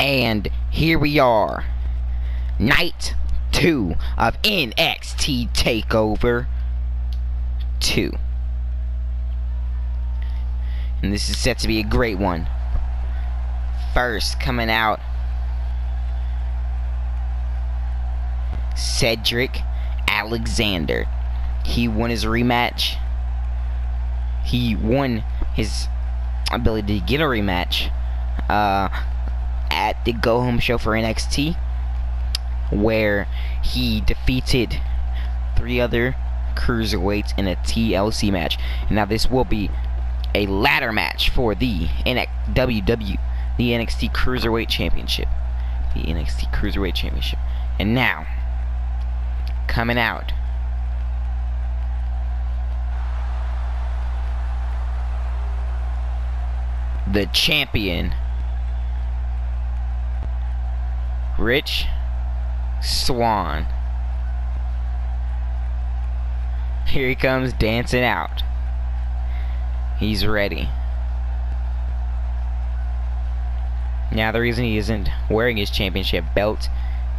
And here we are, night 2 of NXT TAKEOVER 2. And this is set to be a great one. First, coming out, Cedric Alexander. He won his rematch. He won his ability to get a rematch at the Go Home show for NXT, where he defeated 3 other Cruiserweights in a TLC match. Now this will be a ladder match for the NXT Cruiserweight Championship. The NXT Cruiserweight Championship. And now, coming out, the champion, Swann. Here he comes dancing out. He's ready. Now the reason he isn't wearing his championship belt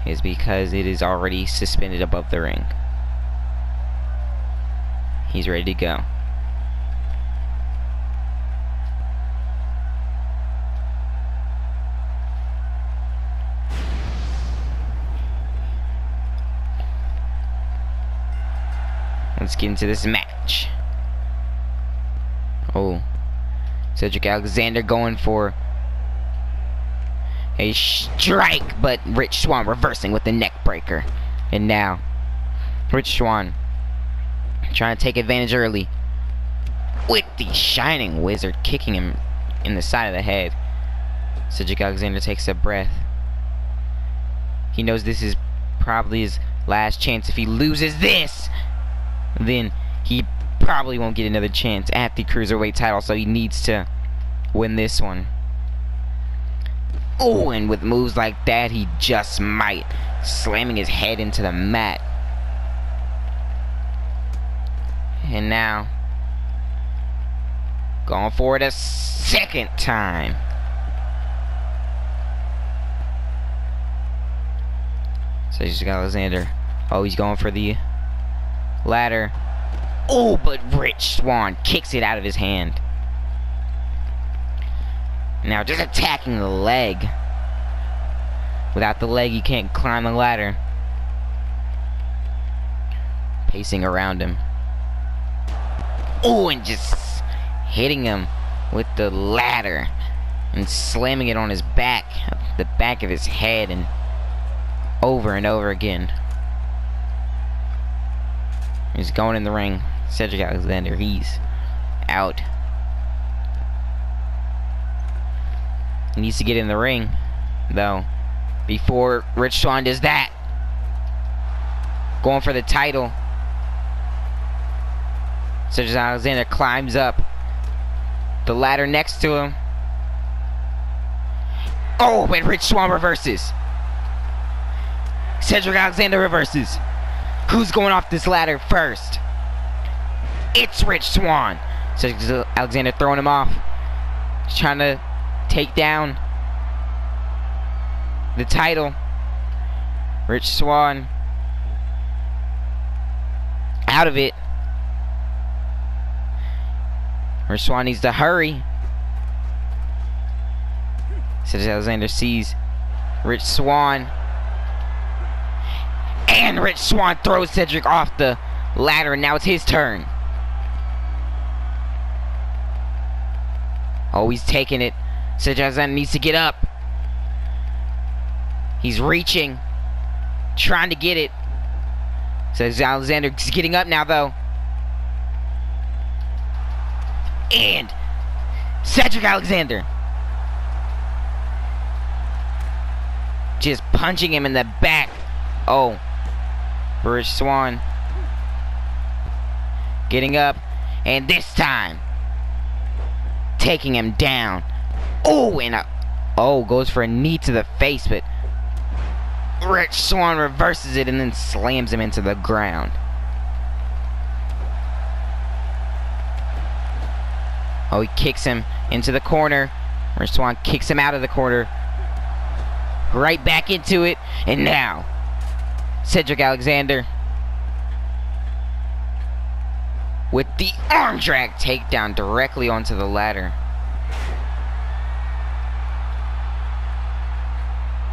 is because it is already suspended above the ring. He's ready to go. Let's get into this match. Oh, Cedric Alexander going for a strike, but Swann reversing with the neck breaker. And now, Swann trying to take advantage early with the Shining Wizard, kicking him in the side of the head. Cedric Alexander takes a breath. He knows this is probably his last chance. If he loses this, then he probably won't get another chance at the Cruiserweight title, so he needs to win this one. Oh, and with moves like that, he just might, slamming his head into the mat. And now, going for it a second time. So he's got Alexander. Oh, he's going for the ladder. Oh, but Swann kicks it out of his hand. Now just attacking the leg. Without the leg, you can't climb the ladder. Pacing around him. Oh, and just hitting him with the ladder and slamming it on his back, the back of his head, and over again. He's going in the ring. Cedric Alexander, he's out. He needs to get in the ring, though, before Swann does that. Going for the title. Cedric Alexander climbs up the ladder next to him. Oh, but Swann reverses. Cedric Alexander reverses. Who's going off this ladder first? It's Swann. Cedric Alexander throwing him off. He's trying to take down the title. Swann out of it. Swann needs to hurry. Cedric Alexander sees Swann. And Swann throws Cedric off the ladder, and now it's his turn. Oh, he's taking it. Cedric Alexander needs to get up. He's reaching, trying to get it. Cedric Alexander's getting up now, though. And Cedric Alexander just punching him in the back. Oh, Swann getting up, and this time taking him down. Oh, and goes for a knee to the face, but Swann reverses it and then slams him into the ground. Oh, he kicks him into the corner. Swann kicks him out of the corner. right back into it. And now, Cedric Alexander with the arm drag takedown directly onto the ladder.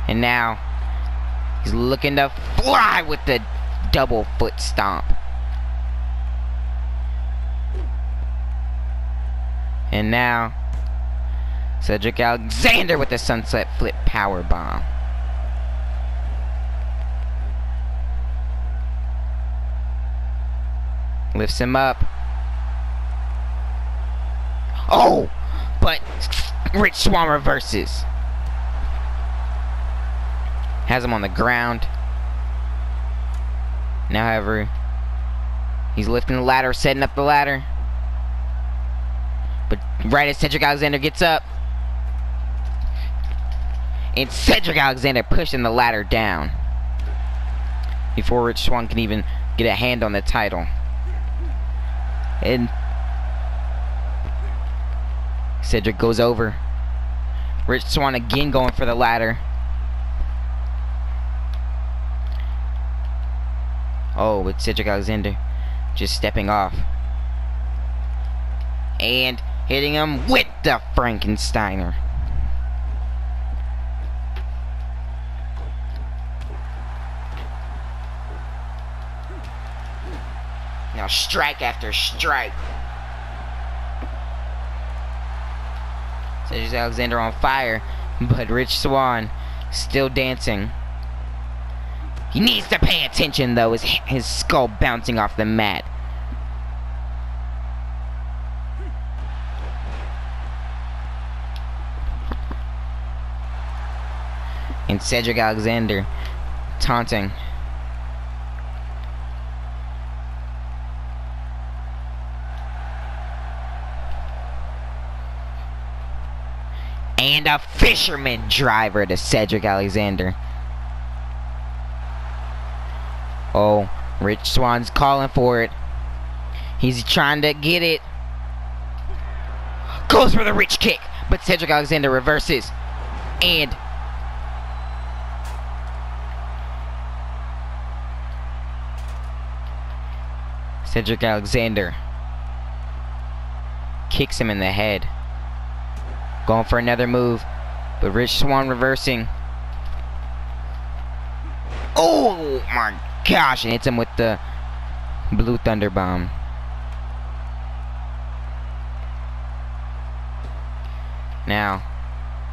And now, he's looking to fly with the double foot stomp. And now, Cedric Alexander with the sunset flip power bomb. Lifts him up. Oh! But Rich Swann reverses. Has him on the ground. Now, however, he's lifting the ladder, setting up the ladder. But right as Cedric Alexander gets up, and Cedric Alexander pushing the ladder down before Rich Swann can even get a hand on the title. And Cedric goes over. Rich Swann again going for the ladder. Oh, but Cedric Alexander just stepping off. And hitting him with the Frankensteiner. Now strike after strike. Cedric Alexander on fire, but Rich Swann still dancing. He needs to pay attention though, his skull bouncing off the mat. And Cedric Alexander taunting. And a fisherman driver to Cedric Alexander. Oh, Rich Swann's calling for it. He's trying to get it. Goes for the rich kick, but Cedric Alexander reverses. And Cedric Alexander kicks him in the head. Going for another move, but Rich Swann reversing. Oh my gosh, and hits him with the Blue Thunder Bomb. Now,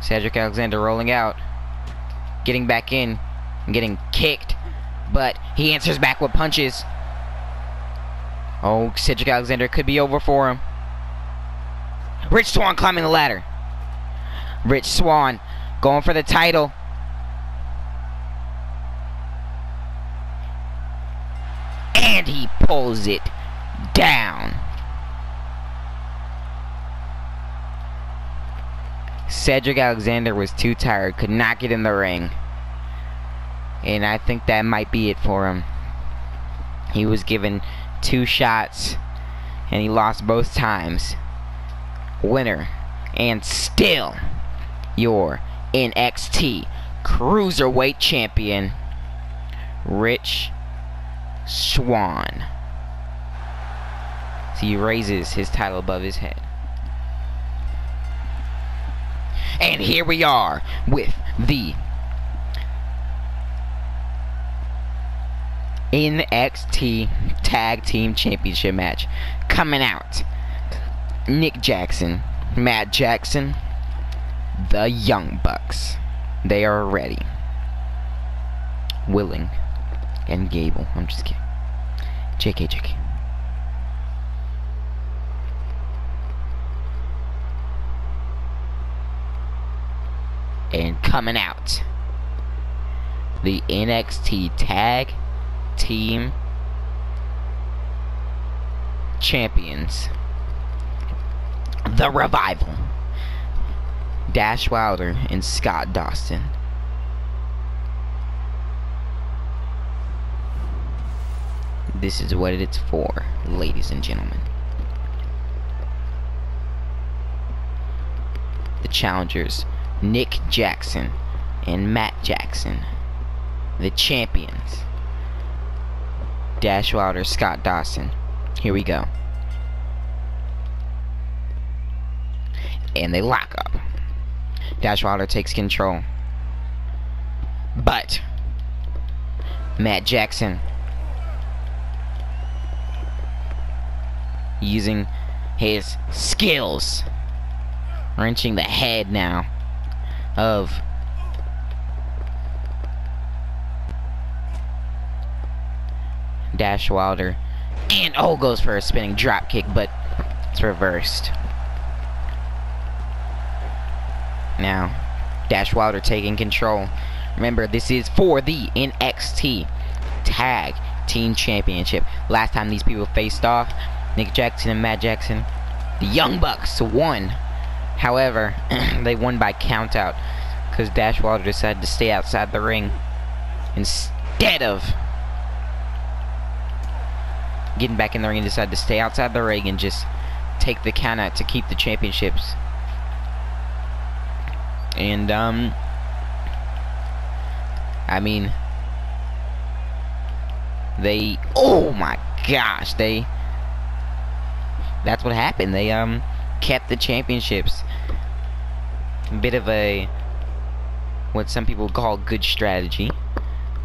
Cedric Alexander rolling out, getting back in, and getting kicked, but he answers back with punches. Oh, Cedric Alexander could be over for him. Rich Swann climbing the ladder. Rich Swann going for the title. And he pulls it down. Cedric Alexander was too tired, could not get in the ring. And I think that might be it for him. He was given 2 shots and he lost both times. Winner and still your NXT Cruiserweight Champion, Rich Swann. So he raises his title above his head. And here we are with the NXT Tag Team Championship match. Coming out, Nick Jackson, Matt Jackson, the Young Bucks. They are ready, willing, and Gable. I'm just kidding. JK. And coming out, the NXT Tag Team Champions, The Revival, Dash Wilder and Scott Dawson. This is what it's for, ladies and gentlemen. The challengers, Nick Jackson, and Matt Jackson, the champions. Dash Wilder, Scott Dawson. Here we go. And they lock up. Dash Wilder takes control. But Matt Jackson, using his skills, wrenching the head now of Dash Wilder, and goes for a spinning drop kick, but it's reversed. Now Dash Wilder taking control. Remember, this is for the NXT Tag Team Championship. Last time these people faced off, Nick Jackson and Matt Jackson, the Young Bucks won. However, they won by countout because Dash Wilder decided to stay outside the ring instead of getting back in the ring. And decided to stay outside the ring and just take the countout to keep the championships. And I mean, they, oh my gosh, that's what happened. They kept the championships. A bit of a, what some people call good strategy.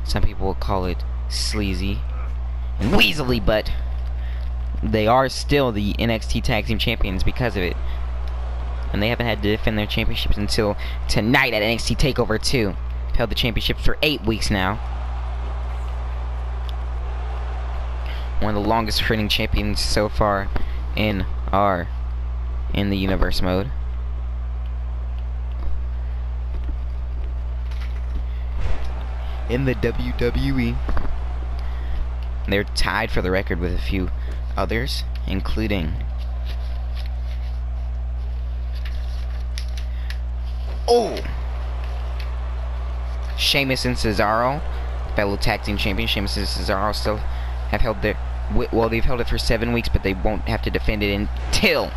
Some people will call it sleazy and weaselly, but they are still the NXT Tag Team Champions because of it. And they haven't had to defend their championships until tonight at NXT TakeOver 2. Held the championships for 8 weeks now. One of the longest reigning champions so far in the universe mode. In the WWE. They're tied for the record with a few others, including Sheamus and Cesaro, fellow tag team champions. Sheamus and Cesaro still have held their, well, they've held it for 7 weeks, but they won't have to defend it until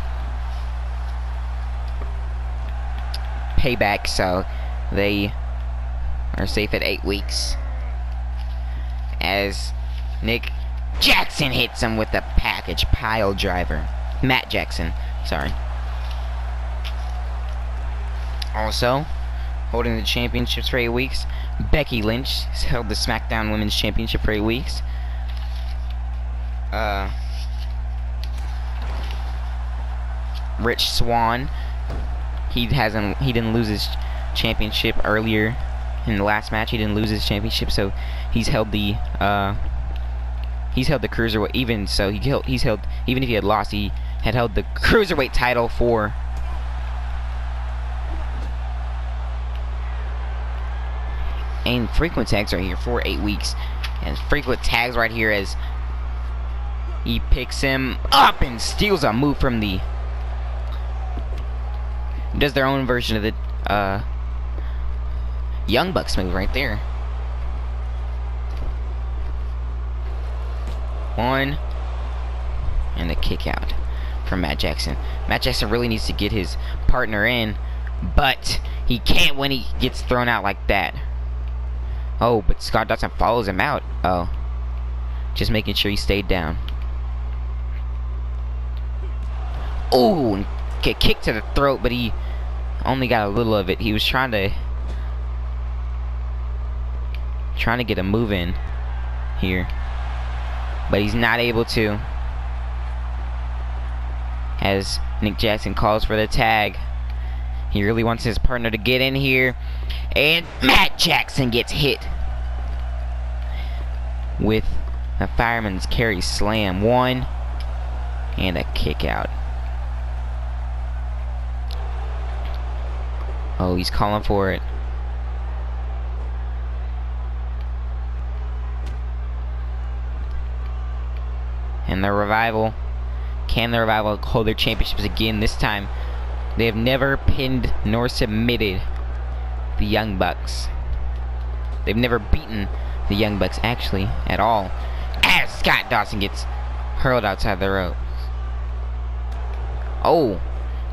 Payback, so they are safe at 8 weeks. As Nick Jackson hits him with a package pile driver. Matt Jackson, sorry. Also, holding the championships for 8 weeks, Becky Lynch has held the SmackDown Women's Championship for 8 weeks. Rich Swann, he didn't lose his championship earlier in the last match. He didn't lose his championship, so he's held the Cruiserweight. Even so, he's held, even if he had lost, he had held the Cruiserweight title for and frequent tags right here for 8 weeks. And frequent tags right here as he picks him up and steals a move from the, does their own version of the Young Bucks move right there. One and a kick out from Matt Jackson. Matt Jackson really needs to get his partner in, but he can't when he gets thrown out like that. Oh, but Scott Dawson follows him out. Oh, just making sure he stayed down. Oh, get kicked to the throat, but he only got a little of it. He was trying to get a move in here, but he's not able to, as Nick Jackson calls for the tag. He really wants his partner to get in here, and Matt Jackson gets hit with a fireman's carry slam. One and a kick out. Oh, he's calling for it. And the Revival, can the Revival hold their championships again? This time they have never pinned nor submitted the Young Bucks. They've never beaten the Young Bucks actually at all, as Scott Dawson gets hurled outside the ropes. Oh,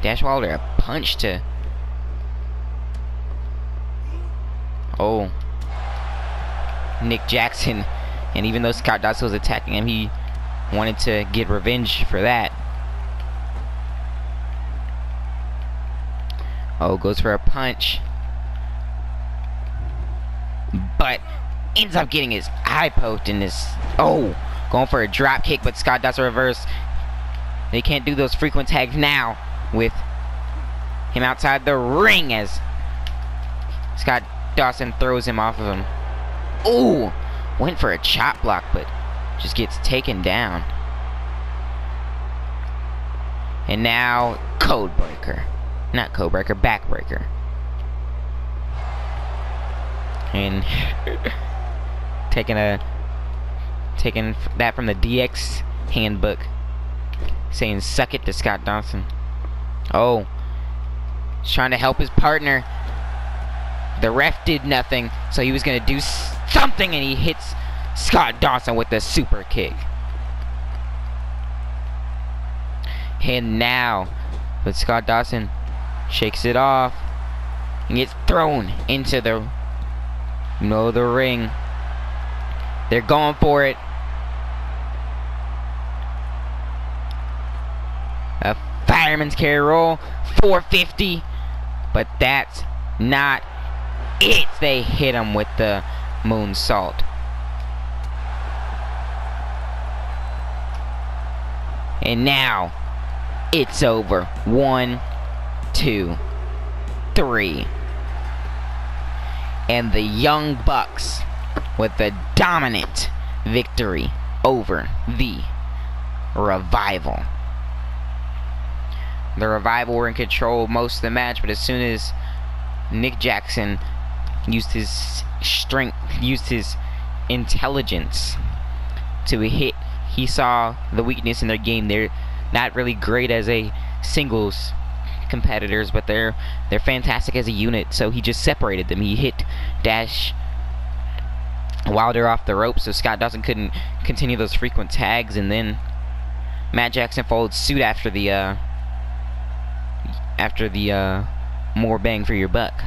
Dash Wilder, a punch to Oh. Nick Jackson. And even though Scott Dawson was attacking him, he wanted to get revenge for that. Oh, goes for a punch. But ends up getting his eye poked in this. Oh, going for a drop kick, but Scott Dawson reverse. They can't do those frequent tags now with him outside the ring as Scott Dawson throws him off of him. Ooh, went for a chop block, but just gets taken down. And now code breaker. Not code breaker, backbreaker. And taking that from the DX handbook, saying suck it to Scott Dawson. Oh, he's trying to help his partner. The ref did nothing, so he was gonna do something, and he hits Scott Dawson with the super kick. And now, but Scott Dawson shakes it off and gets thrown into the ring. They're going for it. A fireman's carry roll, 450, but that's not it. They hit him with the moonsault. And now it's over. 1, 2, 3. And the Young Bucks with the dominant victory over the Revival. The Revival were in control most of the match, but as soon as Nick Jackson used his strength, used his intelligence to hit, he saw the weakness in their game. They're not really great as a singles competitors, but they're fantastic as a unit, so he just separated them. He hit Dash Wilder off the rope, so Scott Dawson couldn't continue those frequent tags, and then Matt Jackson followed suit after the more bang for your buck,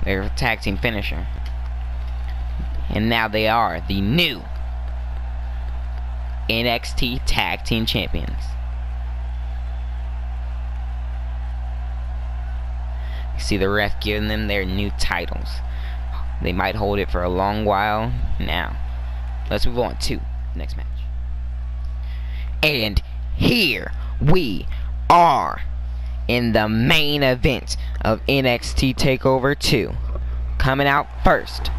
their tag team finisher. And now they are the new NXT Tag Team Champions. You see the ref giving them their new titles. They might hold it for a long while. Now, let's move on to the next match. And here we are in the main event of NXT TakeOver 2. Coming out first,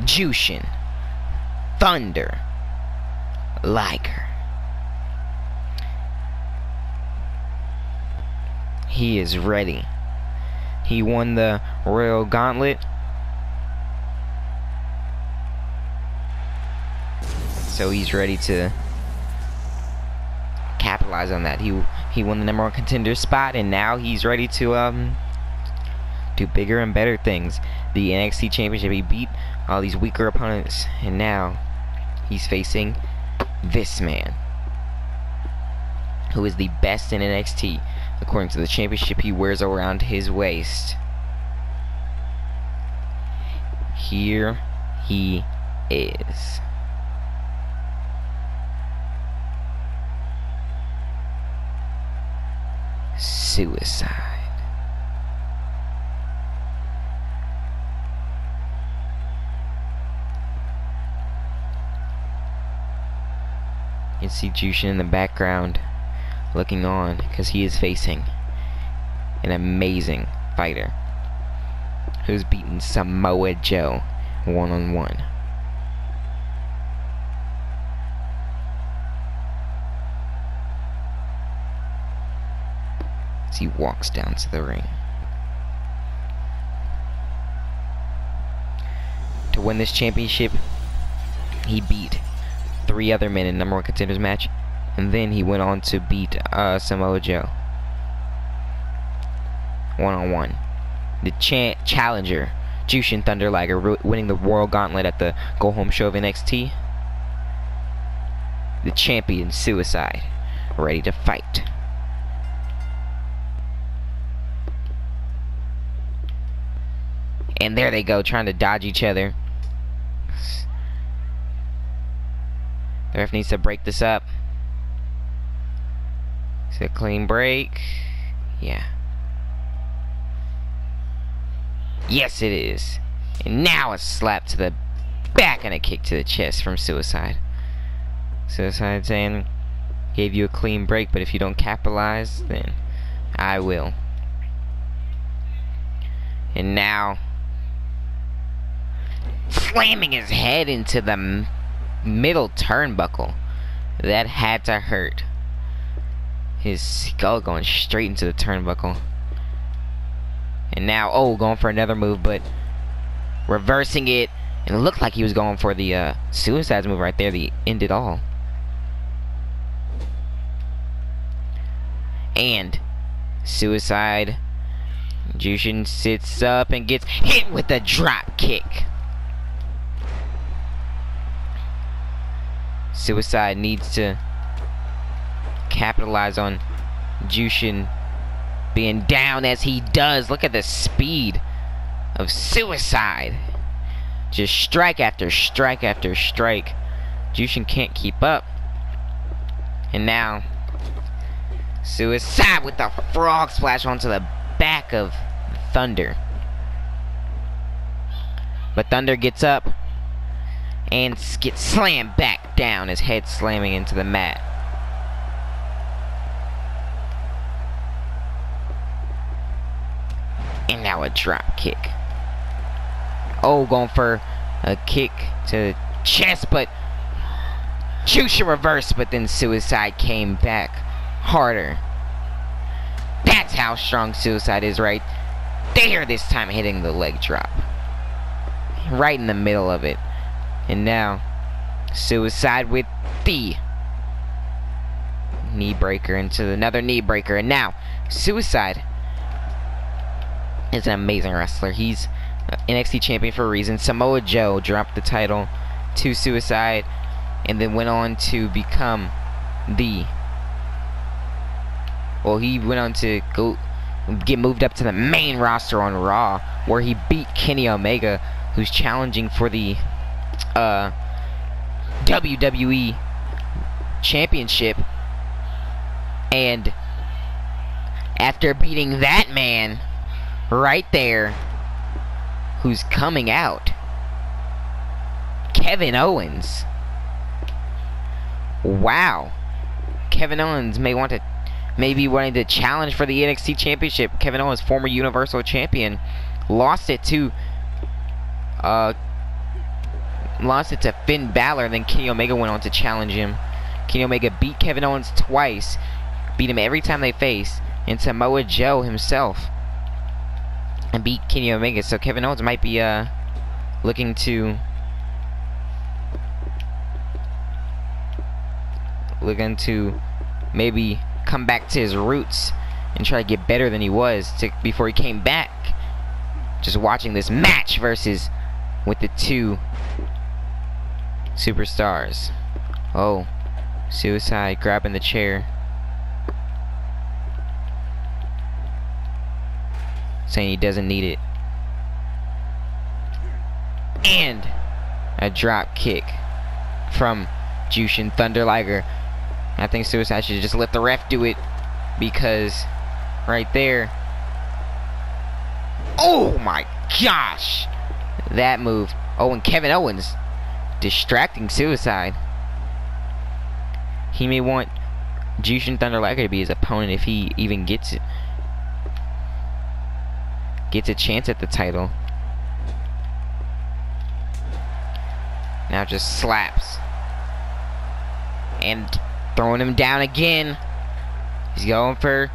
Jushin Thunder Liger. He is ready. He won the Royal Gauntlet, so he's ready to capitalize on that. He won the #1 contender spot, and now he's ready to do bigger and better things. The NXT Championship, he beat all these weaker opponents, and now he's facing this man, who is the best in NXT according to the championship he wears around his waist. Here he is. Suicide. You can see Jushin in the background looking on, because he is facing an amazing fighter who's beaten Samoa Joe one-on-one. As he walks down to the ring. To win this championship, he beat 3 other men in #1 contenders match, and then he went on to beat Samoa Joe one-on-one. The challenger, Jushin Thunder Liger, winning the Royal Gauntlet at the Go Home show of NXT. the champion, Suicide, ready to fight. And there they go, trying to dodge each other. The ref needs to break this up. It's a clean break. Yeah. Yes, it is. And now a slap to the back and a kick to the chest from Suicide. Suicide saying, gave you a clean break, but if you don't capitalize, then I will. And now, slamming his head into the middle turnbuckle. That had to hurt. His skull going straight into the turnbuckle. And now, oh, going for another move, but reversing it. And it looked like he was going for the Suicide's move right there, the end it all. And Suicide, Jushin sits up and gets hit with a drop kick. Suicide needs to capitalize on Jushin being down as he does. Look at the speed of Suicide. Just strike after strike after strike. Jushin can't keep up. And now Suicide with the frog splash onto the back of Thunder. But Thunder gets up and gets slammed back down, his head slamming into the mat. And now a drop kick. Oh, going for a kick to the chest, but Jushin reversed, but then Suicide came back harder. That's how strong Suicide is right there this time, hitting the leg drop. Right in the middle of it. And now, Suicide with the knee breaker into another knee breaker. And now, Suicide is an amazing wrestler. He's NXT champion for a reason. Samoa Joe dropped the title to Suicide and then went on to become the... Well, he went on to go get moved up to the main roster on Raw, where he beat Kenny Omega, who's challenging for the WWE Championship. And after beating that man right there, who's coming out, Kevin Owens. Wow. Kevin Owens may want to maybe wanting to challenge for the NXT Championship. Kevin Owens, former Universal Champion, lost it to Finn Balor. Then Kenny Omega went on to challenge him. Kenny Omega beat Kevin Owens twice, beat him every time they faced, and Samoa Joe himself, and beat Kenny Omega. So Kevin Owens might be looking to maybe come back to his roots and try to get better than he was before he came back. Just watching this match versus with the two superstars. Oh, Suicide grabbing the chair, saying he doesn't need it. And a drop kick from Jushin Thunder Liger. I think Suicide should just let the ref do it, because right there, oh my gosh, that move. Oh, and Kevin Owens distracting Suicide. He may want Jushin Thunder Liger to be his opponent if he even gets it. Gets a chance at the title. Now just slaps. And throwing him down again. He's going for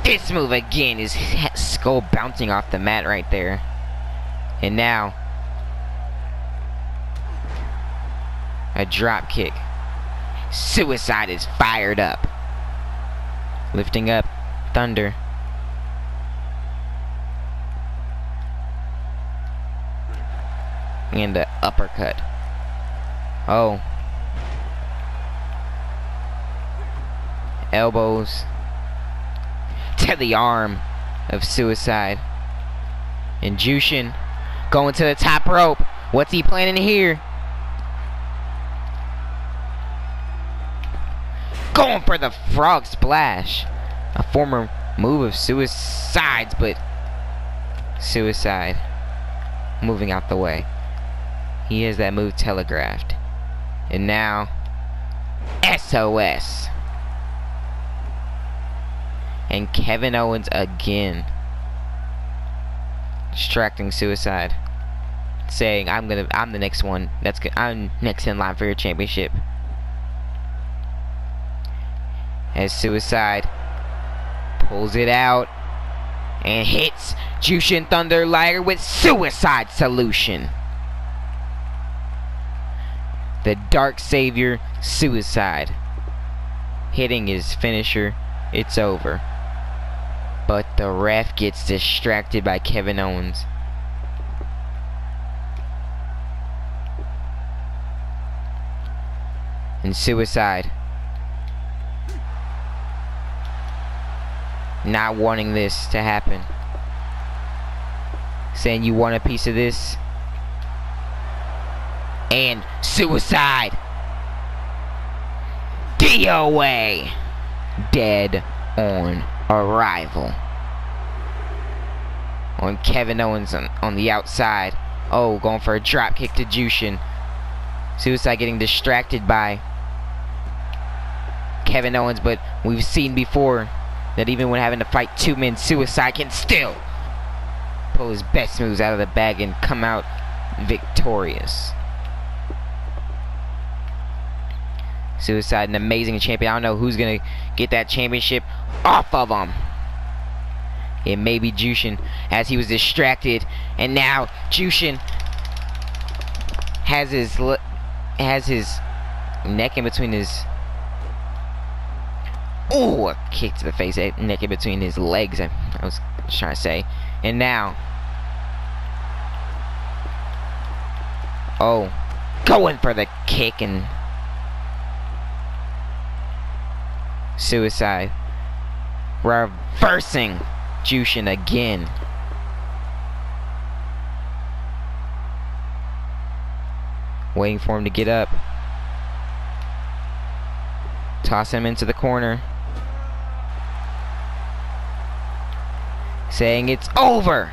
this move again. His skull bouncing off the mat right there. And now a drop kick. Suicide is fired up. Lifting up Thunder. And the uppercut. Oh. elbows to the arm of Suicide. And Jushin going to the top rope. What's he planning here? Going for the frog splash. A former move of Suicide's, but Suicide moving out the way. He has that move telegraphed. And now SOS. And Kevin Owens again distracting Suicide, saying I'm the next one. That's good. I'm next in line for your championship. As Suicide pulls it out and hits Jushin Thunder Liger with Suicide Solution. The Dark Savior Suicide hitting his finisher. It's over. But the ref gets distracted by Kevin Owens. And Suicide, not wanting this to happen, saying, you want a piece of this? And Suicide DOA, dead on arrival. On Kevin Owens on the outside. Oh, going for a drop kick to Jushin. Suicide getting distracted by Kevin Owens, but we've seen before that even when having to fight two men, Suicide can still pull his best moves out of the bag and come out victorious. Suicide, an amazing champion. I don't know who's gonna get that championship off of him. It may be Jushin, as he was distracted, and now Jushin has his neck in between his. Ooh, a kick to the face, neck in between his legs. I was trying to say, and now, oh, going for the kick, and Suicide reversing Jushin again. Waiting for him to get up. Toss him into the corner. Saying it's over.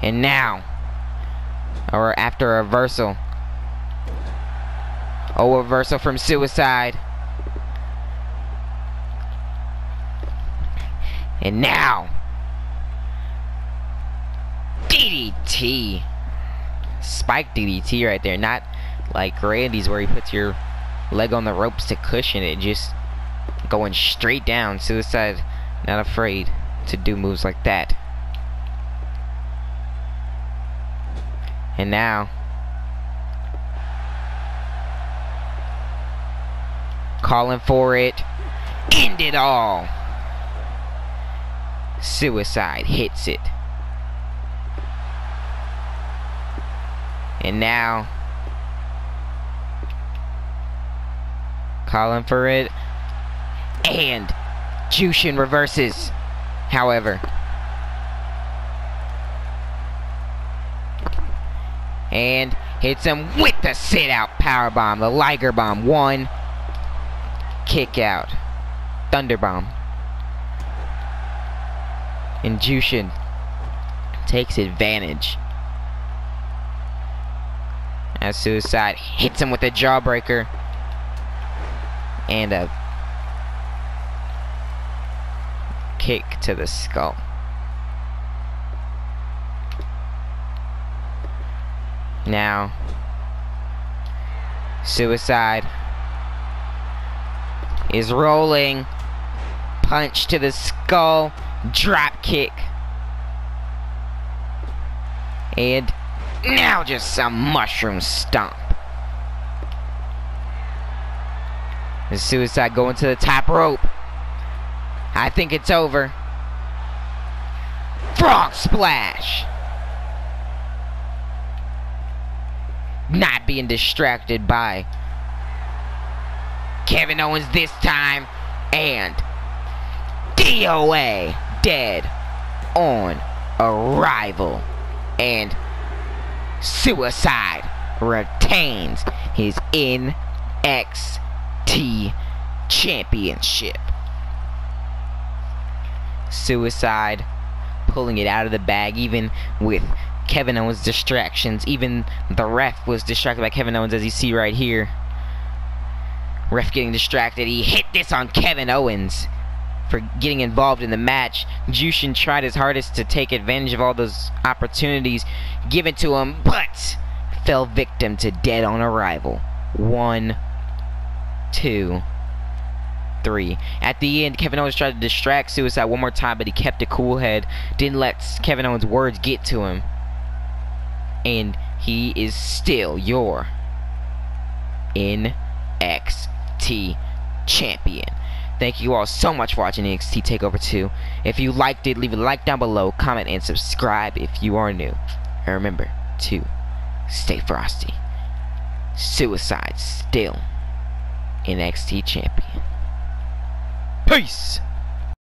And now, or after a reversal. Oh, reversal from Suicide. And now, DDT. Spike DDT right there. Not like Randy's where he puts your leg on the ropes to cushion it. Just going straight down. Suicide not afraid to do moves like that. And now, calling for it. End it all. Suicide hits it. And now, calling for it. And Jushin reverses. However, and hits him with the sit-out powerbomb, the Liger bomb. One kick out, Thunder bomb. And Jushin takes advantage as Suicide hits him with a jawbreaker and a kick to the skull. Now, Suicide is rolling. Punch to the skull. Drop kick. And now just some mushroom stomp. The Suicide going to the top rope. I think it's over. Frog splash. Not being distracted by Kevin Owens this time. And DOA, dead on arrival. And Suicide retains his NXT championship. Suicide pulling it out of the bag, even with Kevin Owens' distractions. Even the ref was distracted by Kevin Owens, as you see right here. Ref getting distracted. He hit this on Kevin Owens for getting involved in the match. Jushin tried his hardest to take advantage of all those opportunities given to him, but fell victim to dead on arrival. 1, 2, 3. At the end, Kevin Owens tried to distract Suicide one more time, but he kept a cool head. Didn't let Kevin Owens' words get to him. And he is still your NXT champion. Thank you all so much for watching NXT TakeOver 2. If you liked it, leave a like down below, comment, and subscribe if you are new. And remember to stay frosty. Suicide still NXT champion. Peace!